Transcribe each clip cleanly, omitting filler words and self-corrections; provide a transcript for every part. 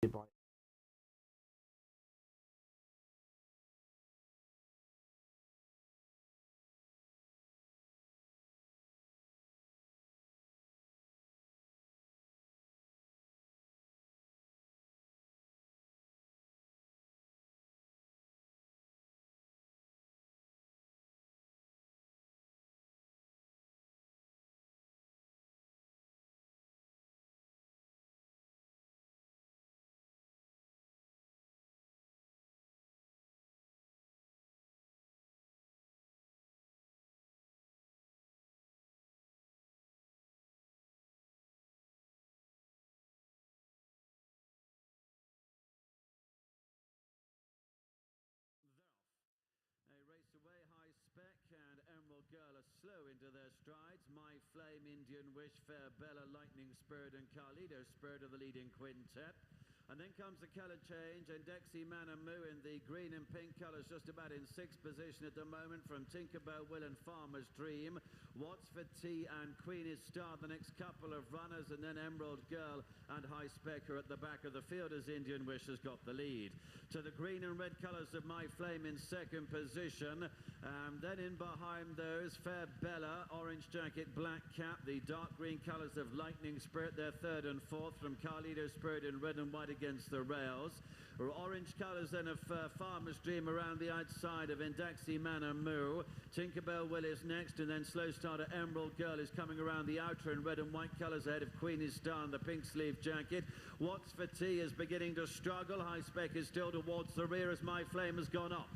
by A race away, High Spec and Emerald Girl are slow into their strides. My Flame, Indian Wish, Fair Bella, Lightning Spirit and Carlito Spirit are the leading quintet. And then comes the colour change, and Dexy Manamu in the green and pink colours just about in sixth position at the moment from Tinkerbell Will and Farmer's Dream. What's for Tea and Queen is Star, the next couple of runners, and then Emerald Girl and High Spec are at the back of the field as Indian Wish has got the lead. To the green and red colours of My Flame in second position. Then in behind those, Fair Bella, Orange Jacket, Black Cap, the dark green colours of Lightning Spirit, they're third and fourth from Carlito Spirit in red and white against the rails. Orange colours then of Farmer's Dream around the outside of Indaxi Manamu. Tinkerbell Will is next, and then slow starter Emerald Girl is coming around the outer in red and white colours ahead of Queenie's Star in the pink sleeve jacket. What's for Tea is beginning to struggle. High Spec is still towards the rear as My Flame has gone off.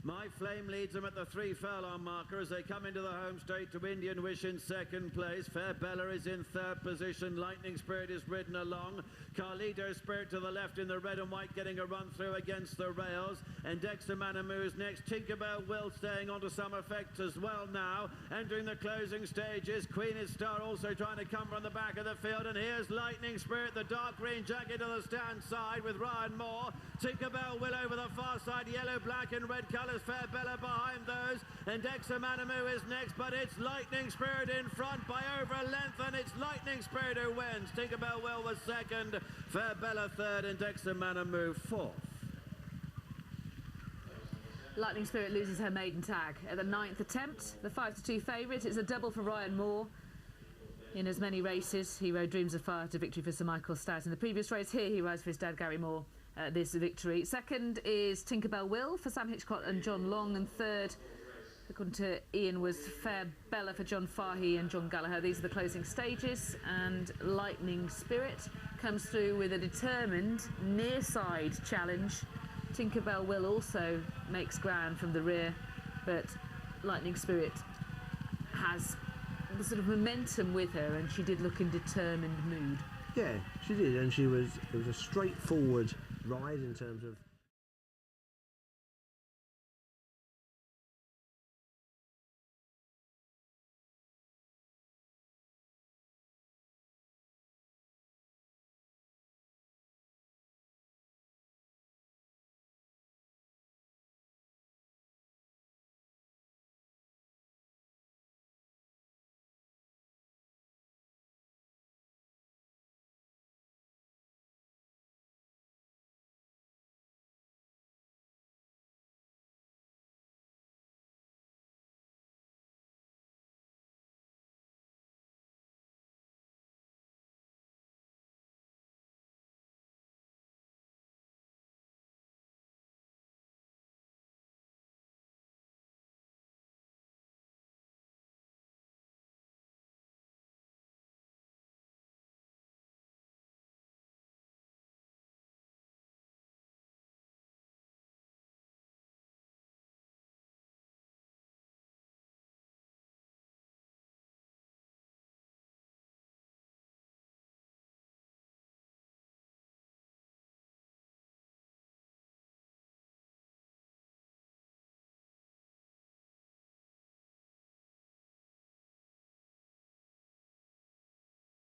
My Flame leads them at the 3 furlong marker as they come into the home straight to Indian Wish in second place. Fair Bella is in third position. Lightning Spirit is ridden along. Carlito Spirit to the left in the red and white getting a run through against the rails. And Dexter Manamu is next. Tinkerbell Will staying onto some effect as well now. Entering the closing stages. Queenie's Star also trying to come from the back of the field. And here's Lightning Spirit, the dark green jacket to the stand side with Ryan Moore. Tinkerbell Will over the far side. Yellow, black and red colours. Fair Bella behind those, and Dexter Manamu is next, but it's Lightning Spirit in front by over a length, and it's Lightning Spirit who wins. Tinkerbell Will was second, Fair Bella third, and Dexter Manamu fourth. Lightning Spirit loses her maiden tag at the 9th attempt. The 5-2 favourite. It's a double for Ryan Moore. In as many races, he rode Dreams of Fire to victory for Sir Michael Stout. In the previous race here, he rides for his dad, Gary Moore, this victory. Second is Tinkerbell Will for Sam Hitchcock and John Long. And third, according to Ian, was Fair Bella for John Fahey and John Gallagher. These are the closing stages. And Lightning Spirit comes through with a determined near-side challenge. Tinkerbell Will also makes ground from the rear, but Lightning Spirit has the sort of momentum with her, and she did look in determined mood. yeah, she did, and it was a straightforward ride in terms of